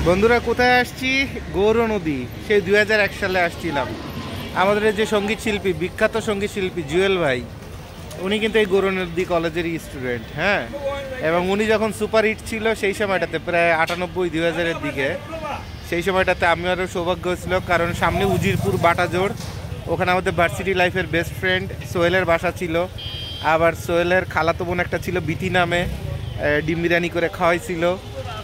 বন্ধুরা কোথায় আসছি? গৌর নদী। সেই 2001 সালে আসছিলাম। আমাদের যে সঙ্গীত শিল্পী, বিখ্যাত সঙ্গীত শিল্পী জুয়েল ভাই, উনি কিন্তু এই গৌর নদী কলেজেরই স্টুডেন্ট। হ্যাঁ, এবং উনি যখন সুপার হিট ছিল সেই সময়টাতে প্রায় 98-2000-এর দিকে, সেই সময়টাতে আমি আরও সৌভাগ্য হয়েছিল, কারণ সামনে উজিরপুর বাটাজোড়, ওখানে আমাদের ভার্সিটি লাইফের বেস্ট ফ্রেন্ড সোহেলের বাসা ছিল। আবার সোহেলের খালাতো বোন একটা ছিল বিথি নামে, ডিম বিরিয়ানি করে খাওয়াইছিল।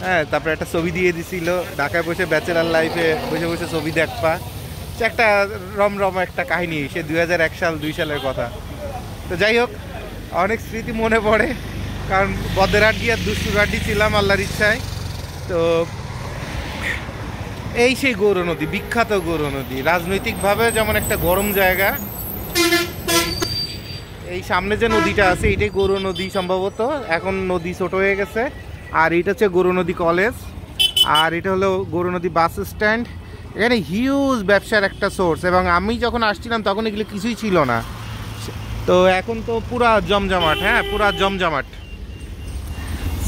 হ্যাঁ, তারপরে একটা ছবি দিয়ে দিছিল, ঢাকায় বসে ব্যাচেলার লাইফে বসে বসে ছবি দেখবা। সে একটা রমরম একটা কাহিনী, সে 2001 সাল 2 সালের কথা। তো যাই হোক, অনেক স্মৃতি মনে পড়ে, কারণ বদেরহাট গিয়ে দুষ্টুঘাটি ছিলাম আল্লাহর ইচ্ছায়। তো এই সেই গৌর নদী, বিখ্যাত গৌর নদী, রাজনৈতিকভাবে যেমন একটা গরম জায়গা। এই সামনে যে নদীটা আছে এটাই গৌর নদী সম্ভবত, এখন নদী ছোট হয়ে গেছে। আর এটা হচ্ছে গৌর নদী কলেজ, আর এটা হলো গৌর নদী বাস স্ট্যান্ড। এখানে হিউজ ব্যবসার একটা সোর্স, এবং আমি যখন আসছিলাম তখন এগুলো কিছুই ছিল না। তো এখন তো পুরা জমজমাট, হ্যাঁ পুরা জমজমাট।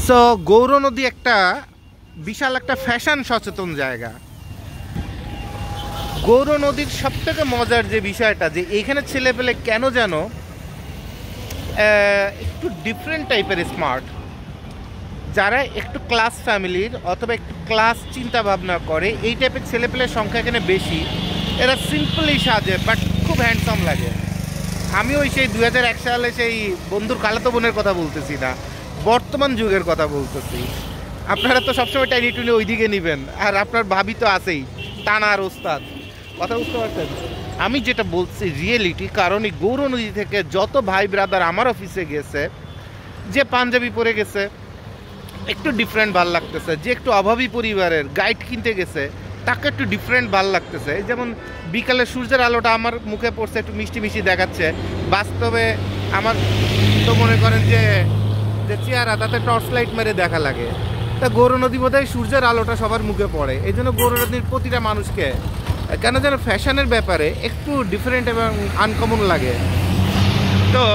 সো গৌর নদী একটা বিশাল একটা ফ্যাশন সচেতন জায়গা। গৌর নদীর সবথেকে মজার যে বিষয়টা, যে এইখানে ছেলেপেলে কেন যেন একটু ডিফারেন্ট টাইপের স্মার্ট, যারা একটু ক্লাস ফ্যামিলির অথবা একটু ক্লাস চিন্তা ভাবনা করে, এই টাইপের ছেলেপেলের সংখ্যা এখানে বেশি। এরা সিম্পলি সাজে, বাট খুব হ্যান্ডসাম লাগে। আমি ওই সেই 2001 সালে সেই বন্ধুর খালাতো বোনের কথা বলতেছি না, বর্তমান যুগের কথা বলতেছি। আপনারা তো সবসময় টাইনি টুনি ওই দিকে নেবেন, আর আপনার ভাবি তো আছেই টানার ওস্তাদ, কথা বুঝতে পারছেন? আমি যেটা বলছি রিয়েলিটি, কারণ এই গৌর নদী থেকে যত ভাই ব্রাদার আমার অফিসে গেছে, যে পাঞ্জাবি পরে গেছে একটু ডিফারেন্ট ভাল লাগতেছে, যে একটু অভাবী পরিবারের গাইড কিনতে গেছে তাকে একটু ডিফারেন্ট ভাল লাগতেছে। যেমন বিকালে সূর্যের আলোটা আমার মুখে পড়ছে, একটু মিষ্টি মিষ্টি দেখাচ্ছে। বাস্তবে আমার তো মনে করেন যে চেহারা, তাতে টর্চ লাইট মেরে দেখা লাগে। তা গৌর নদী বোধহয় সূর্যের আলোটা সবার মুখে পড়ে, এই জন্য গৌর নদীর প্রতিটা মানুষকে কেন যেন ফ্যাশনের ব্যাপারে একটু ডিফারেন্ট এবং আনকমন লাগে। তো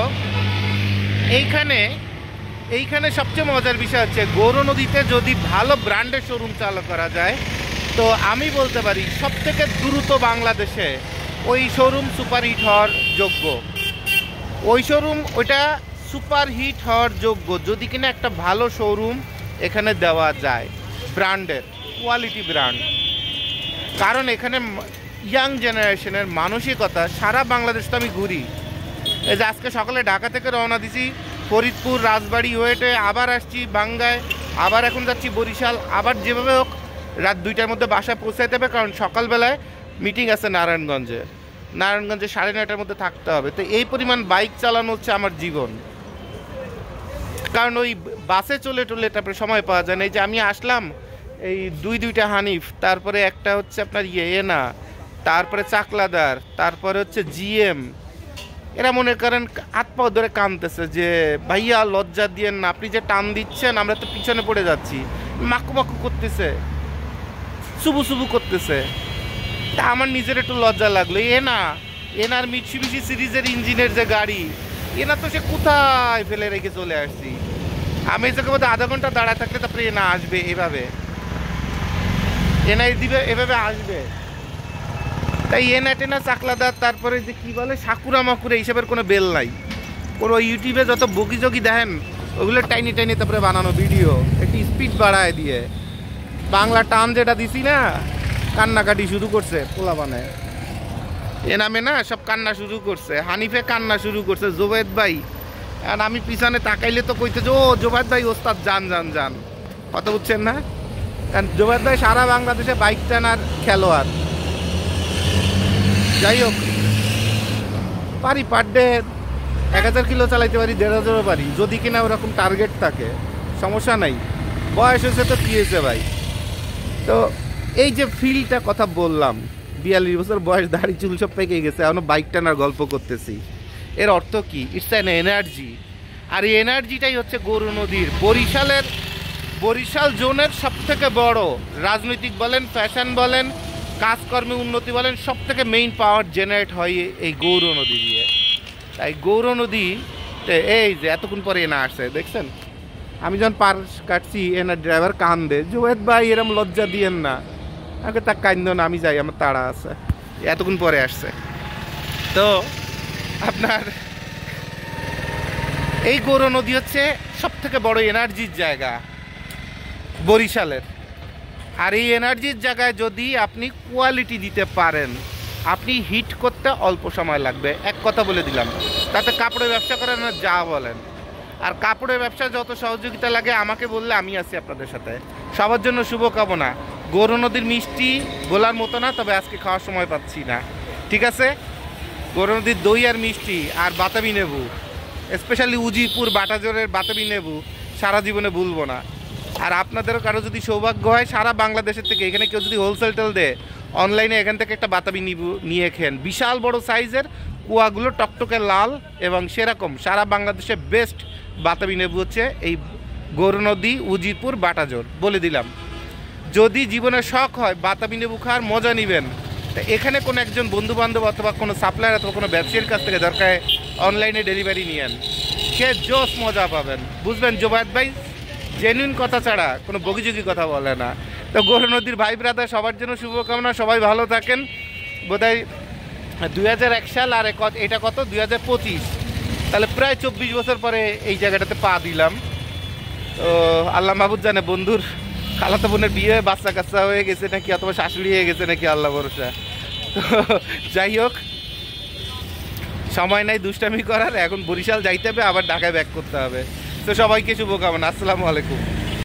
এইখানে সবচেয়ে মজার বিষয় হচ্ছে, গৌর নদীতে যদি ভালো ব্র্যান্ডের শোরুম চালু করা যায়, তো আমি বলতে পারি সবথেকে দ্রুত বাংলাদেশে ওই শোরুম সুপারহিট হওয়ার যোগ্য। ওইটা সুপারহিট হওয়ার যোগ্য যদি কিনা একটা ভালো শোরুম এখানে দেওয়া যায়, ব্র্যান্ডের, কোয়ালিটি ব্র্যান্ড। কারণ এখানে ইয়াং জেনারেশনের মানসিকতা, সারা বাংলাদেশ তো আমি ঘুরি, এই যে আজকে সকালে ঢাকা থেকে রওনা দিছি, ফরিদপুর রাজবাড়ি হয়ে আবার আসছি বাঙ্গায়, আবার এখন যাচ্ছি বরিশাল, আবার যেভাবে হোক রাত 2টার মধ্যে বাসায় পৌঁছাইতে হবে, কারণ সকালবেলায় মিটিং আছে নারায়ণগঞ্জে 9:30-র মধ্যে থাকতে হবে। তো এই পরিমাণ বাইক চালানো হচ্ছে আমার জীবন, কারণ ওই বাসে চলে তারপরে সময় পাওয়া যায় না। এই যে আমি আসলাম, এই দুইটা হানিফ, তারপরে একটা হচ্ছে আপনার এনা, তারপরে চাকলাদার, তারপরে হচ্ছে জিএম, এরা মনে করেন হাত পা ধরে কাঁদতেছে যে ভাইয়া লজ্জা দিয়েন না, আপনি যে টান দিচ্ছেন আমরা তো পিছনে পড়ে যাচ্ছি, মাকু মাকু করতেছে, সুবু করতেছে। তা আমার নিজের একটু লজ্জা লাগলো। এনার মিটসুবিশি সিরিজের ইঞ্জিনের যে গাড়ি, এনা তো সে কোথায় ফেলে রেখে চলে আসছি। আমি এই জায়গার মধ্যে আধা ঘন্টা দাঁড়ায় থাকলে তারপরে এনা আসবে, এনাই দিবে, এভাবে আসবে। তাই টেনা চাকলাদার, তারপরে যে কী বলে সাকুরা মাকুরা, এইসবের কোনো বেল নাই। কোনো ইউটিউবে যত বগি দেখেন ওগুলো টাইনি তারপরে বানানো ভিডিও, একটু স্পিড বাড়ায় দিয়ে বাংলা টান যেটা দিছি না, কান্নাকাটি শুরু করছে পোলা বানায়। নামে না সব কান্না শুরু করছে, হানিফে কান্না শুরু করছে, জোবায়েদ ভাই। আর আমি পিছনে তাকাইলে তো কইতে যে ও জোবায়েদ ভাই ওস্তাদ, যান কথা বুঝছেন না? কারণ জোবায়েদ ভাই সারা বাংলাদেশে বাইক টানার খেলোয়াড়। যাই হোক, পারি পার ডে 1000 কিলো চালাইতে পারি, 1500 পারি, যদি কিনা ওরকম টার্গেট থাকে, সমস্যা নাই। বয়স হয়েছে তো কী হয়েছে ভাই। তো এই যে ফিলটা কথা বললাম, 42 বছর বয়স, দাড়ি চুল সব পেকে গেছে, এখনও বাইক টানার গল্প করতেছি। এর অর্থ কি? It's an energy. আর এই এনার্জিটাই হচ্ছে গৌর নদীর, বরিশাল জোনের সবথেকে বড় রাজনৈতিক বলেন, ফ্যাশন বলেন, কাজকর্মে উন্নতি বলেন, সব থেকে মেইন পাওয়ার জেনারেট হয় এই গৌর নদী দিয়ে। তাই গৌর নদী এই যে এতক্ষণ পরে এনা আসছে দেখছেন, আমি যখন পার কাটছি এনার ড্রাইভার কান্দে, জুয়েদ ভাই এরম লজ্জা দিয়েন না। আগে তা কান্দ না, আমি যাই, আমার তাড়া আছে। এতক্ষণ পরে আসছে। তো আপনার এই গৌর নদী হচ্ছে সব থেকে বড় এনার্জির জায়গা বরিশালের। আর এই এনার্জির জায়গায় যদি আপনি কোয়ালিটি দিতে পারেন, আপনি হিট করতে অল্প সময় লাগবে, এক কথা বলে দিলাম। তাতে কাপড়ের ব্যবসা করেন না যা বলেন, আর কাপড়ের ব্যবসা যত সহযোগিতা লাগে আমাকে বললে আমি আছি আপনাদের সাথে। সবার জন্য শুভকামনা। গৌর নদীর মিষ্টি গোলার মতো না, তবে আজকে খাওয়ার সময় পাচ্ছি না, ঠিক আছে? গৌর নদীর দই আর মিষ্টি আর বাতাবি লেবু, স্পেশালি উজিরপুর বাটাজোরের বাতাবি লেবু সারা জীবনে ভুলবো না। আর আপনাদেরও কারো যদি সৌভাগ্য হয় সারা বাংলাদেশের থেকে, এখানে কেউ যদি হোলসেল টেল দেয়, অনলাইনে এখান থেকে একটা বাতাবি লেবু নিয়ে খেন। বিশাল বড় সাইজের, কুয়াগুলো টকটকে লাল, এবং সেরকম সারা বাংলাদেশে বেস্ট বাতাবি লেবু হচ্ছে এই গৌর নদী উজিরপুর বাটাজোর। বলে দিলাম, যদি জীবনে শখ হয় বাতাবি লেবু খাওয়ার, মজা নেবেন, তা এখানে কোনো একজন বন্ধুবান্ধব অথবা কোনো সাপ্লায়ার অথবা কোনো ব্যবসায়ীর কাছ থেকে দরকার অনলাইনে ডেলিভারি নিয়েন, সে জোস মজা পাবেন। বুঝবেন জোবায়েত ভাই জেনুইন কথা ছাড়া কোনো বগিযোগী কথা বলে না। তো গৌর নদীর ভাই ব্রাদার সবার জন্য শুভকামনা, সবাই ভালো থাকেন। বোধহয় 2001 সাল, আর এটা কত 2025, তাহলে প্রায় 24 বছর পরে এই জায়গাটাতে পা দিলাম। তো আল্লাহ মাহবুদ জানে, বন্ধুর খালাতো বোনের বিয়ে, বাচ্চা কাচ্চা হয়ে গেছে নাকি, অথবা শাশুড়ি হয়ে গেছে নাকি, আল্লাহ ভরসা। তো যাই হোক, সময় নাই দুষ্টামি করার, এখন বরিশাল যাইতে হবে, আবার ঢাকায় ব্যাক করতে হবে। তো সবাইকে শুভকামনা, আসসালামু আলাইকুম।